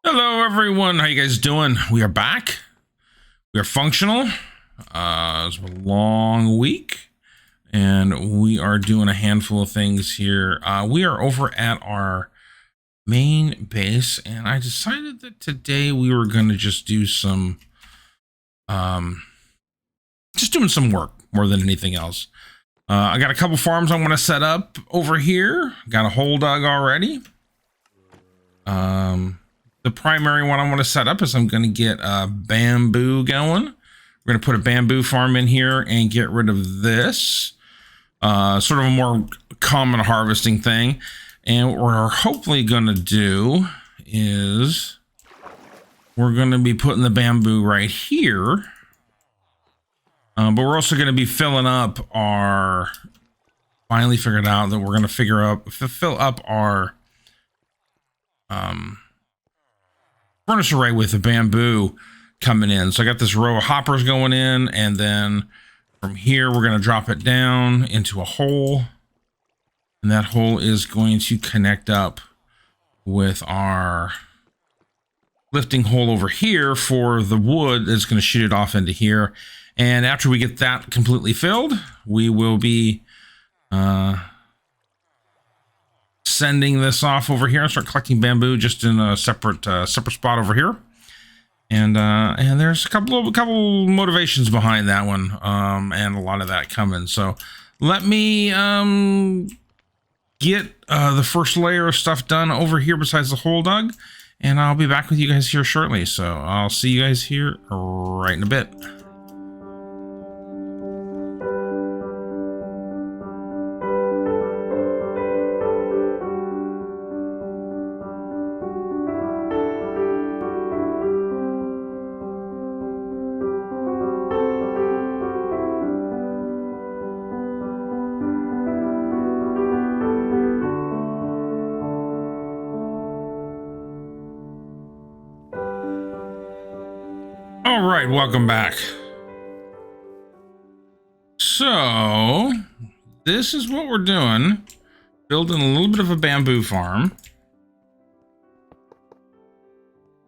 Hello everyone, how you guys doing? We are back. We are functional. It's a long week and we are doing a handful of things here. We are over at our main base and I decided that today we were going to just do some doing some work more than anything else. I got a couple farms I want to set up over here. Got a hole dug already. The primary one I want to set up is I'm going to get bamboo going. We're going to put a bamboo farm in here and get rid of this. Sort of a more common harvesting thing. And what we're hopefully going to do is we're going to be putting the bamboo right here. But we're also going to be filling up our... Finally figured out that we're going to fill up our... furnace array with the bamboo coming in. So I got this row of hoppers going in, and then from here we're going to drop it down into a hole, and that hole is going to connect up with our lifting hole over here for the wood that's going to shoot it off into here. And after we get that completely filled, we will be sending this off over here and start collecting bamboo just in a separate spot over here. And there's a couple motivations behind that one, and a lot of that coming. So let me get the first layer of stuff done over here besides the hole dug, and I'll be back with you guys here shortly. So I'll see you guys here right in a bit. All right, welcome back. So this is what we're doing, building a little bit of a bamboo farm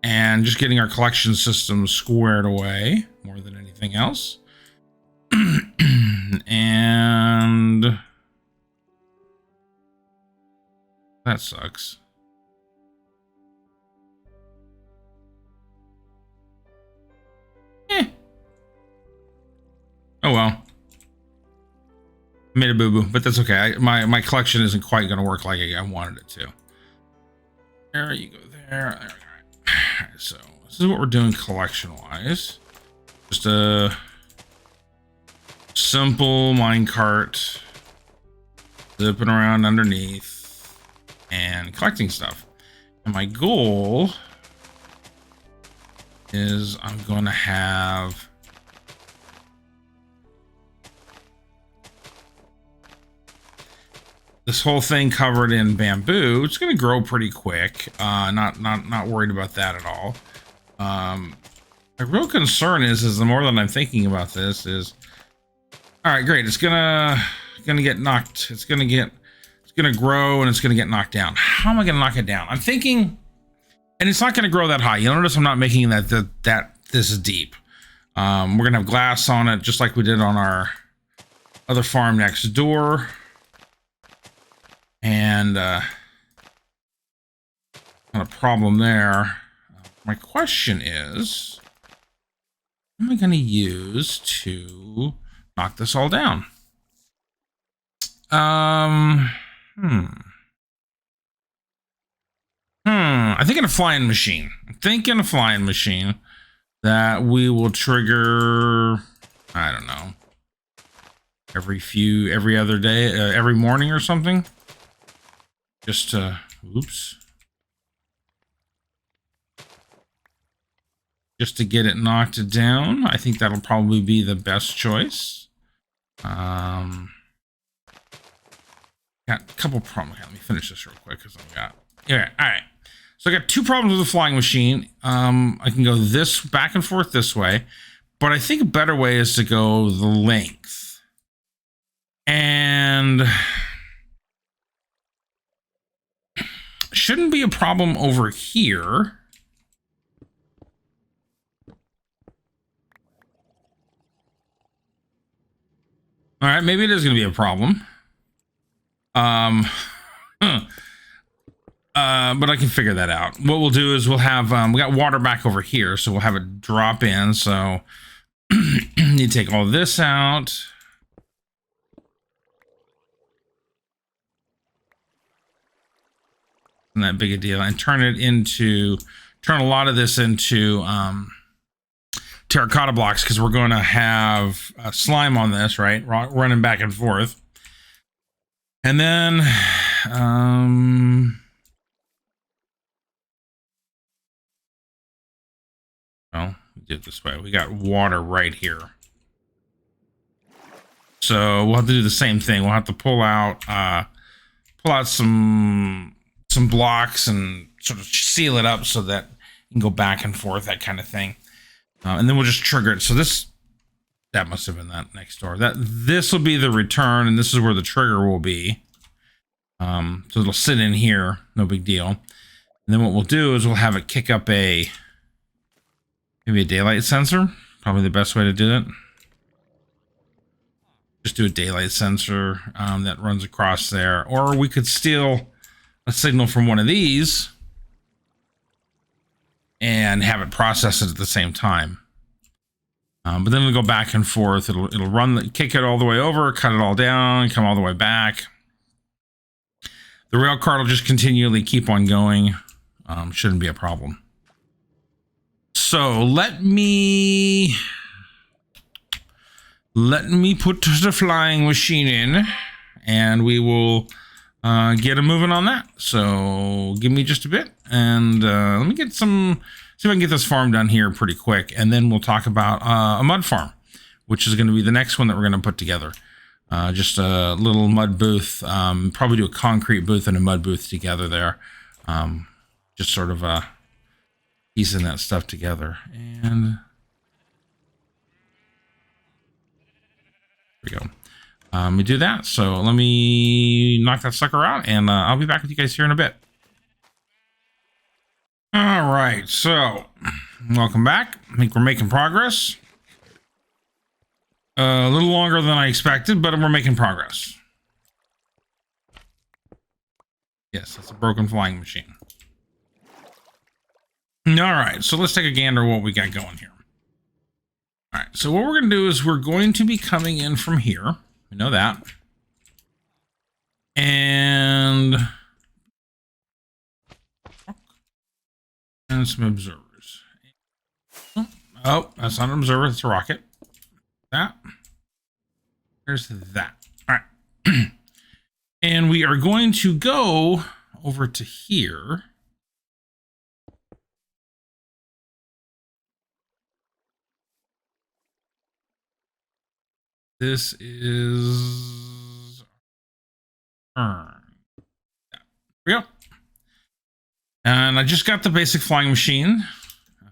and just getting our collection system squared away more than anything else. And that sucks. Oh well, made a boo-boo, but that's okay. My collection isn't quite going to work like I wanted it to. There you go. There we go. All right, so this is what we're doing collection-wise. Just a simple minecart, zipping around underneath and collecting stuff. And my goal is I'm going to have this whole thing covered in bamboo. It's going to grow pretty quick. Not worried about that at all. My real concern is the more that I'm thinking about this is, all right, great. It's gonna get knocked. It's gonna grow and it's gonna get knocked down. How am I gonna knock it down? I'm thinking, and it's not gonna grow that high. You'll notice I'm not making that this is deep. We're gonna have glass on it, just like we did on our other farm next door. And not a problem there. My question is, what am I going to use to knock this all down? I think in a flying machine. I'm thinking a flying machine that we will trigger, I don't know, every other day, every morning or something. Just to, just to get it knocked down. I think that'll probably be the best choice. Got a couple problems. Let me finish this real quick because I've got, yeah, all right. So I got two problems with the flying machine. I can go this back and forth this way, but I think a better way is to go the length. And shouldn't be a problem over here. All right, maybe it is going to be a problem. But I can figure that out. What we'll do is we'll have, we got water back over here, so we'll have it drop in. So you take all this out. Not that big a deal. And turn a lot of this into terracotta blocks, because we're going to have slime on this, right? Running back and forth. And then, well, we did it this way. We got water right here. So we'll have to do the same thing. We'll have to pull out some blocks and sort of seal it up so that you can go back and forth, that kind of thing. And then we'll just trigger it. So that must have been that next door. This will be the return, and this is where the trigger will be. So it'll sit in here, no big deal. And then what we'll do is we'll have it kick up maybe a daylight sensor. Probably the best way to do it. Just do a daylight sensor that runs across there. Or we could steal a signal from one of these and have it process it at the same time. But then it'll go back and forth. It'll kick it all the way over, cut it all down, come all the way back. The rail card will just continually keep on going. Shouldn't be a problem. So let me put the flying machine in, and we will get a moving on that. So give me just a bit, and let me see if I can get this farm done here pretty quick, and then we'll talk about a mud farm, which is going to be the next one that we're going to put together. Just a little mud booth, probably do a concrete booth and a mud booth together there. Just sort of piecing that stuff together. And there we go. We do that. So let me knock that sucker out, and I'll be back with you guys here in a bit. All right, so welcome back. I think we're making progress. A little longer than I expected, but we're making progress. Yes, that's a broken flying machine. All right, so let's take a gander at what we got going here. All right, so what we're going to do is we're going to be coming in from here. We know that. And some observers. Oh, that's not an observer, that's a rocket. That. There's that. All right. And we are going to go over to here. This is turn. There we go. And I just got the basic flying machine.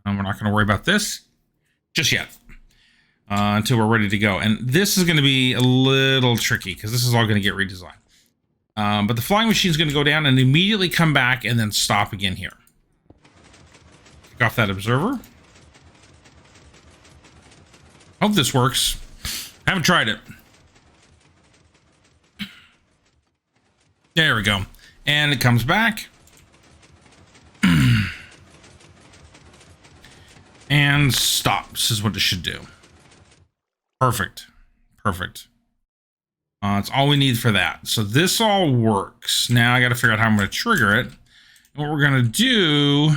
We're not going to worry about this just yet. Until we're ready to go. And this is going to be a little tricky because this is all going to get redesigned. But the flying machine is going to go down and immediately come back and then stop again here. Kick off that observer. Hope this works. Haven't tried it. There we go. And it comes back. And stops is what it should do. Perfect. Perfect. It's all we need for that. So this all works. Now I got to figure out how I'm going to trigger it. And what we're going to do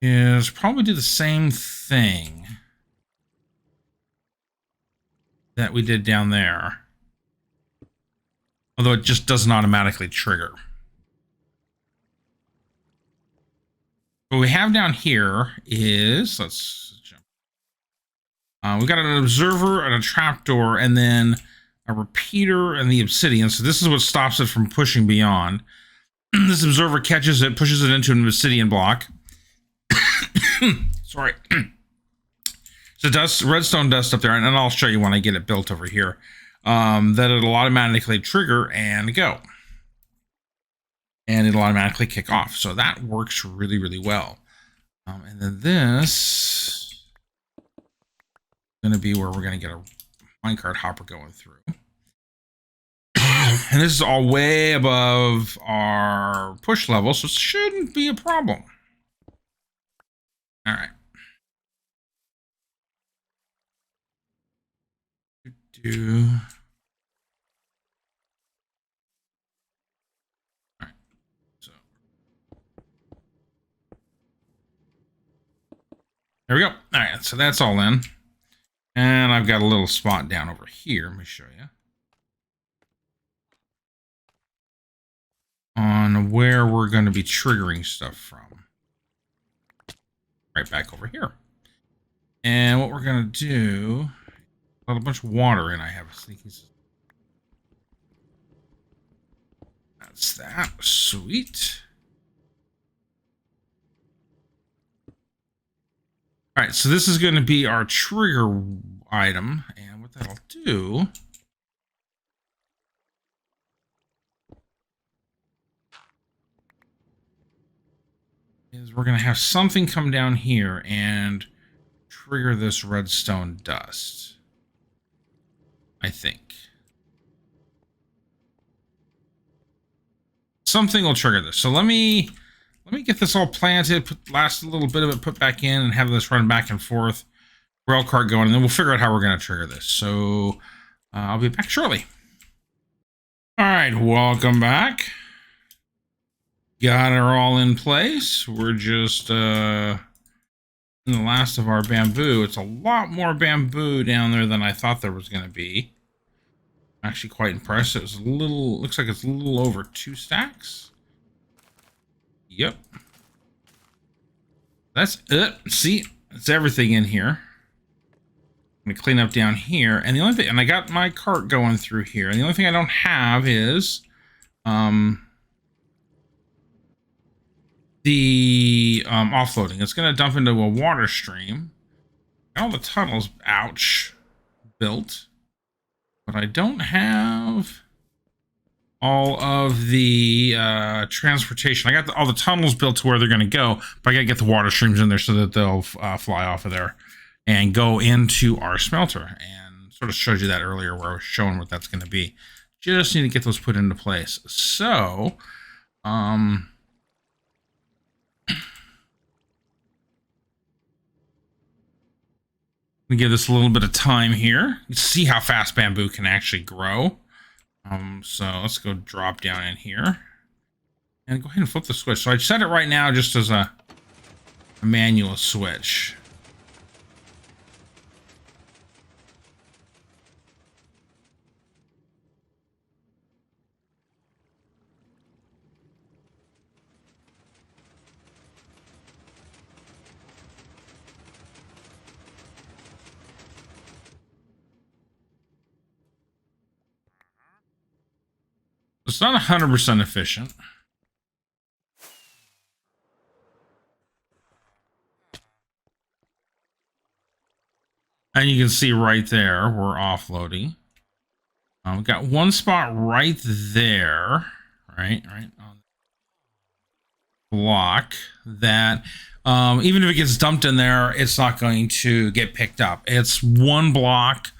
is probably do the same thing that we did down there. Although it just doesn't automatically trigger. What we have down here is, let's jump. We've got an observer and a trapdoor, and then a repeater and the obsidian. So this is what stops it from pushing beyond. This observer catches it, pushes it into an obsidian block. Sorry. So dust, redstone dust up there, and I'll show you when I get it built over here. That it'll automatically trigger and go. And it'll automatically kick off. So that works really, really well. And then this going to be where we're going to get a minecart hopper going through. And this is all way above our push level, so it shouldn't be a problem. All right. All right. So there we go. All right. So that's all in. And I've got a little spot down over here. Let me show you. On where we're going to be triggering stuff from. Right back over here. And what we're going to do, got a bunch of water in. I have a sneaky. That's that. Sweet. All right, so this is going to be our trigger item. And what that'll do is we're going to have something come down here and trigger this redstone dust. I think. Something will trigger this. So let me get this all planted, put last a little bit of it put back in, and have this run back and forth. Rail cart going, and then we'll figure out how we're going to trigger this. So I'll be back shortly. All right, welcome back. Got her all in place. We're just in the last of our bamboo. It's a lot more bamboo down there than I thought there was going to be. I'm actually quite impressed. It was a little, looks like it's a little over 2 stacks. Yep. That's it. See, it's everything in here. I'm going to clean up down here. And the only thing, and I got my cart going through here. And the only thing I don't have is the offloading. It's going to dump into a water stream. All the tunnels, ouch, built. But I don't have all of the transportation. I got all the tunnels built to where they're going to go, but I got to get the water streams in there so that they'll fly off of there and go into our smelter. And sort of showed you that earlier where I was showing what that's going to be. Just need to get those put into place. So, we give this a little bit of time here. You see how fast bamboo can actually grow. So let's go drop down in here and go ahead and flip the switch. So I set it right now just as a manual switch. It's not 100% efficient. And you can see right there, we're offloading. We've got one spot right there, right on the block that even if it gets dumped in there, it's not going to get picked up. It's one block.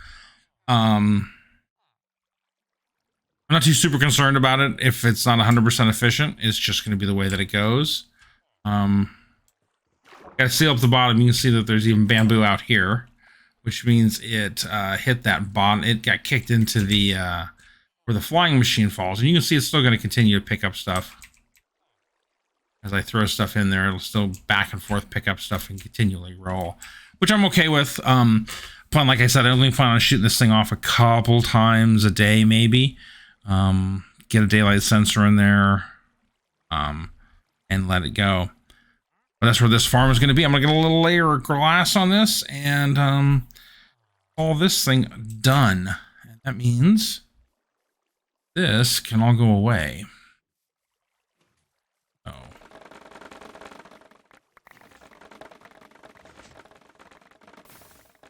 I'm not too super concerned about it. If it's not 100% efficient, it's just going to be the way that it goes. Got to seal up the bottom. You can see that there's even bamboo out here, which means it hit that bottom. It got kicked into the where the flying machine falls. And you can see it's still going to continue to pick up stuff. As I throw stuff in there, it'll still back and forth pick up stuff and continually roll, which I'm okay with. Like I said, I only plan on shooting this thing off a couple times a day, maybe. Get a daylight sensor in there, and let it go. But that's where this farm is going to be. I'm going to get a little layer of glass on this and all this thing done. And that means this can all go away. So.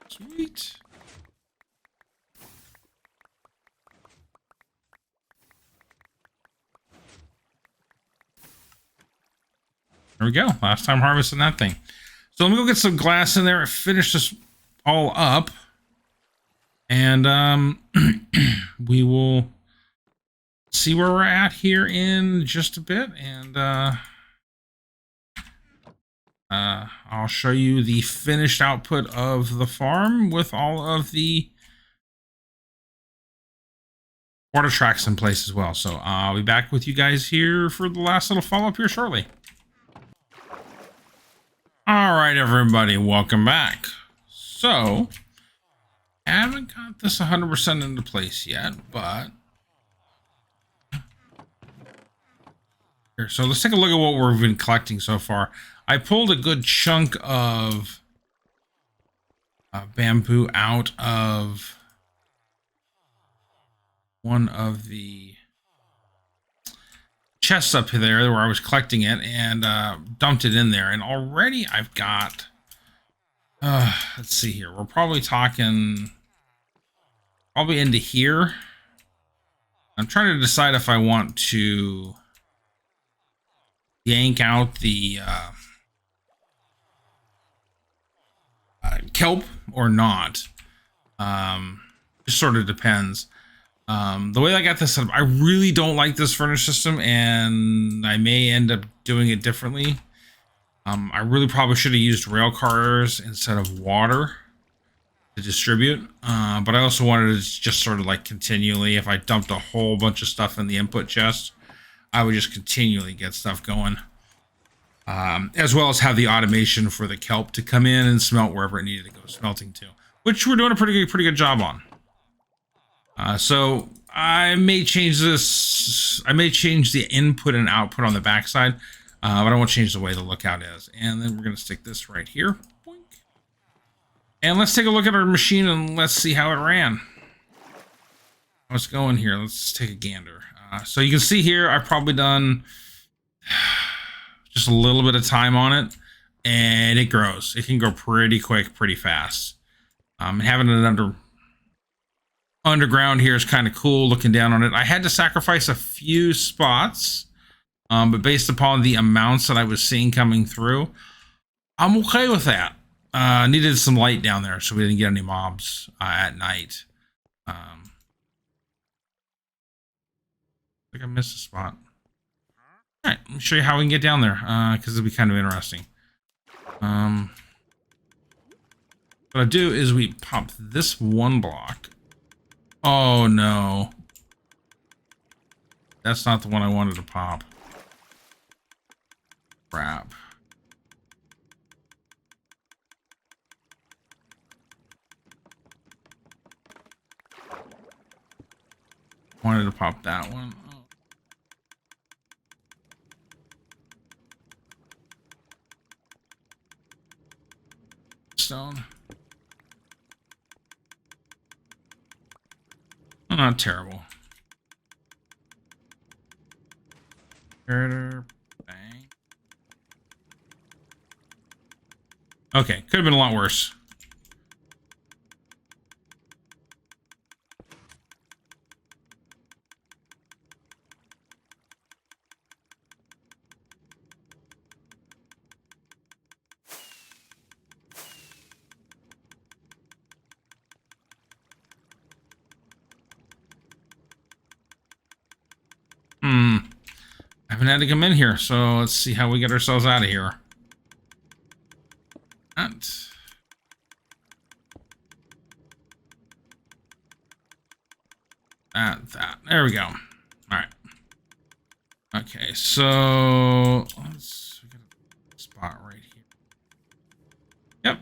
Sweet. There we go. Last time harvesting that thing. So let me go get some glass in there and finish this all up. And we will see where we're at here in just a bit, and I'll show you the finished output of the farm with all of the water tracks in place as well. So I'll be back with you guys here for the last little follow-up here shortly. All right, everybody, welcome back. So I haven't got this 100% into place yet, but here, so let's take a look at what we've been collecting so far. I pulled a good chunk of bamboo out of one of the chests up there where I was collecting it, and dumped it in there. And already I've got, let's see here. We're probably talking probably into here. I'm trying to decide if I want to yank out the kelp or not. Just sort of depends. The way I got this set up, I really don't like this furnace system, and I may end up doing it differently. I really probably should have used rail cars instead of water to distribute, but I also wanted to just sort of like continually, if I dumped a whole bunch of stuff in the input chest, I would just continually get stuff going, as well as have the automation for the kelp to come in and smelt wherever it needed to go smelting to, which we're doing a pretty good job on. So I may change this. I may change the input and output on the backside, but I won't change the way the lookout is. And then we're going to stick this right here. Boink. And let's take a look at our machine and let's see how it ran. What's going here? Let's take a gander. So you can see here, I've probably done just a little bit of time on it, and it grows. It can grow pretty quick, pretty fast. Having it underground here is kind of cool, looking down on it. I had to sacrifice a few spots, but based upon the amounts that I was seeing coming through, I'm okay with that. Needed some light down there so we didn't get any mobs at night. I think I missed a spot. All right, let me show you how we can get down there, because it'll be kind of interesting. What I do is we pop this one block. Oh no. That's not the one I wanted to pop. Crap. Wanted to pop that one. Oh. Stone. Oh, not terrible. Bang. Okay, could have been a lot worse. I haven't had to come in here, so let's see how we get ourselves out of here. That. There we go. All right. Okay, so let's get a spot right here. Yep.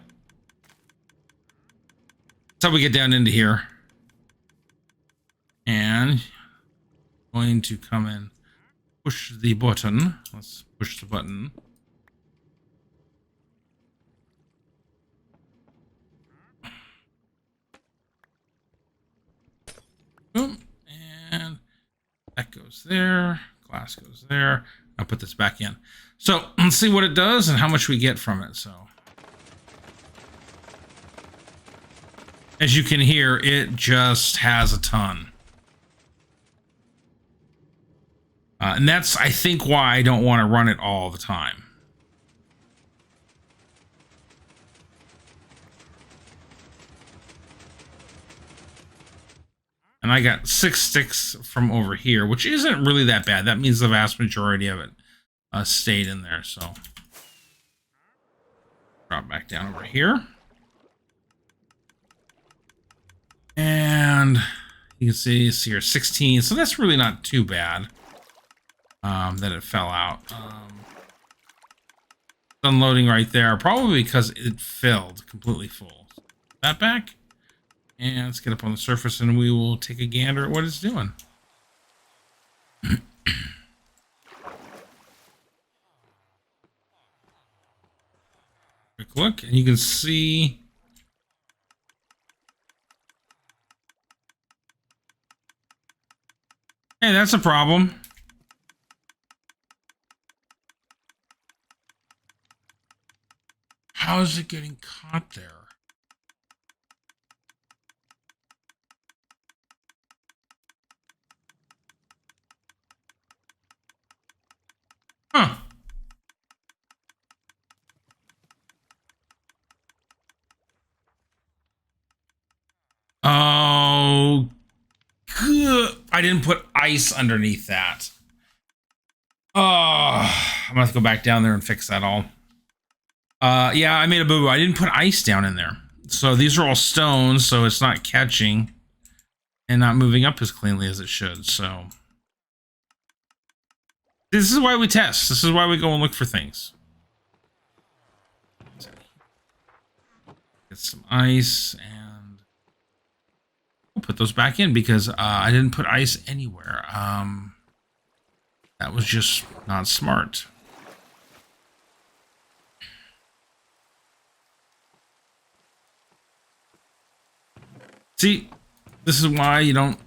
That's how we get down into here. And going to come in, push the button. Let's push the button. Boom. And that goes there. Glass goes there. I'll put this back in. So let's see what it does and how much we get from it. So as you can hear, it just has a ton. And that's, I think, why I don't want to run it all the time. And I got 6 sticks from over here, which isn't really that bad. That means the vast majority of it stayed in there. So drop back down over here. And you can see it's here 16. So that's really not too bad that it fell out. Unloading right there, probably because it filled completely full. That back. And let's get up on the surface and we will take a gander at what it's doing. Quick look, and you can see hey, that's a problem. How is it getting caught there? Huh. Oh, good. I didn't put ice underneath that. Oh, I'm gonna have to go back down there and fix that all. Yeah, I made a boo-boo. I didn't put ice down in there. So these are all stones, so it's not catching and not moving up as cleanly as it should. So this is why we test. This is why we go and look for things. Get some ice and we'll put those back in because I didn't put ice anywhere. That was just not smart. See, this is why you don't.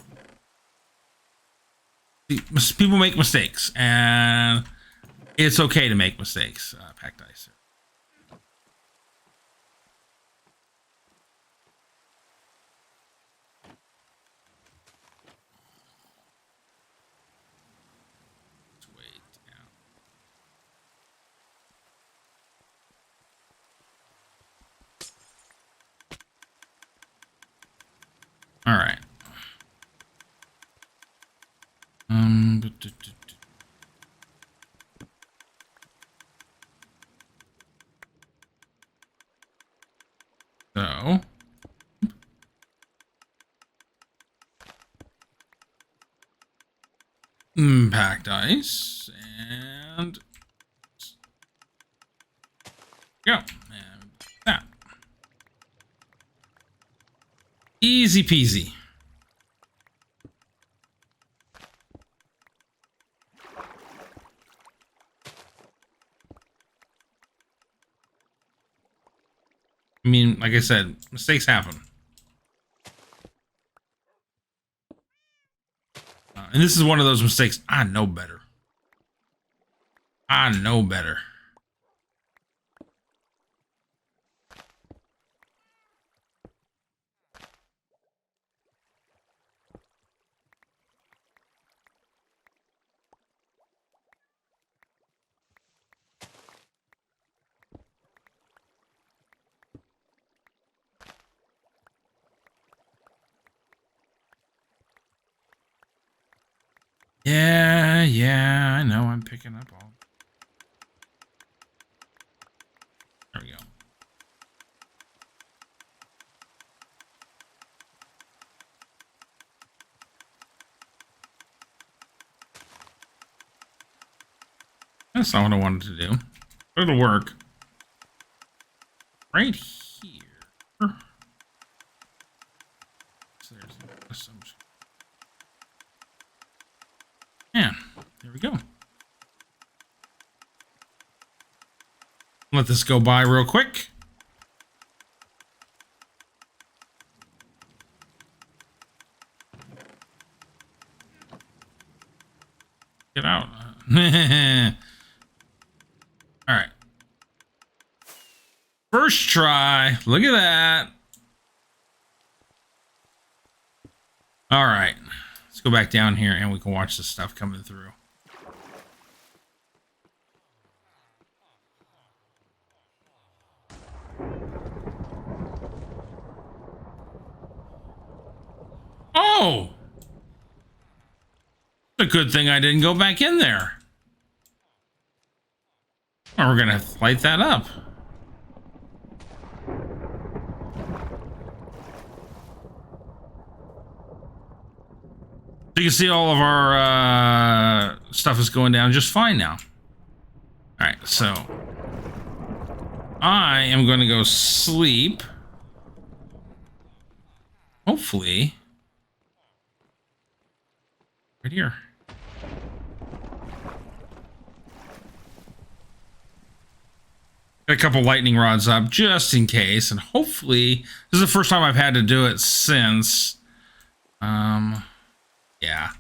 See, people make mistakes, and it's okay to make mistakes. Packed ice. Let's wait down. All right. So packed ice and go and that easy peasy. I mean, like I said, mistakes happen. And this is one of those mistakes. I know better. I know better. Yeah, I know. I'm picking up all. There we go. That's not what I wanted to do. But it'll work. Right here. So there's an assumption. Yeah, there we go. Let this go by real quick. Get out. All right. First try. Look at that. All right. Let's go back down here and we can watch the stuff coming through. Oh! It's a good thing I didn't go back in there. Well, we're gonna light that up. So you can see all of our stuff is going down just fine now. All right, so I am going to go sleep. Hopefully, right here. Got a couple lightning rods up just in case, and hopefully this is the first time I've had to do it since. Yeah,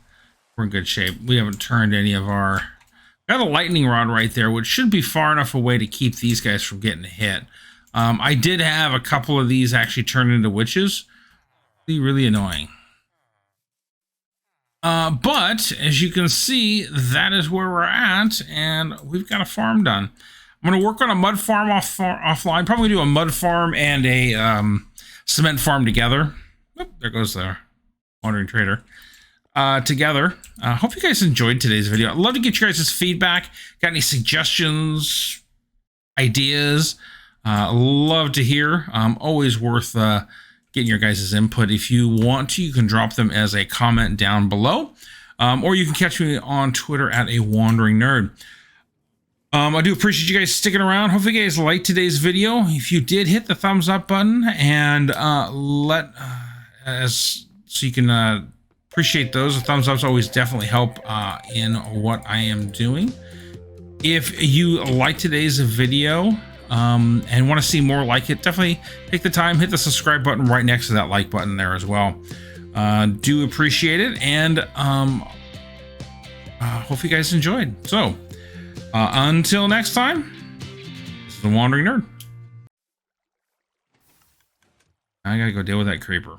we're in good shape. We haven't turned any of our. Got a lightning rod right there, which should be far enough away to keep these guys from getting hit. I did have a couple of these actually turn into witches. Really annoying. But as you can see, that is where we're at, and we've got a farm done. I'm going to work on a mud farm offline. Probably do a mud farm and a cement farm together. Oh, there goes the wandering trader. Together. Hope you guys enjoyed today's video. I'd love to get your guys' feedback. Got any suggestions, ideas? Love to hear. Always worth getting your guys' input. If you want to, you can drop them as a comment down below. Or you can catch me on Twitter at a wandering nerd. I do appreciate you guys sticking around. Hopefully you guys liked today's video. If you did, hit the thumbs up button and so you can appreciate those. The thumbs ups always definitely help in what I am doing. If you like today's video and want to see more like it, definitely take the time, hit the subscribe button right next to that like button there as well. Do appreciate it, and hope you guys enjoyed. So until next time, this is the Wandering Nerd. I gotta go deal with that creeper.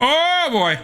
Oh boy.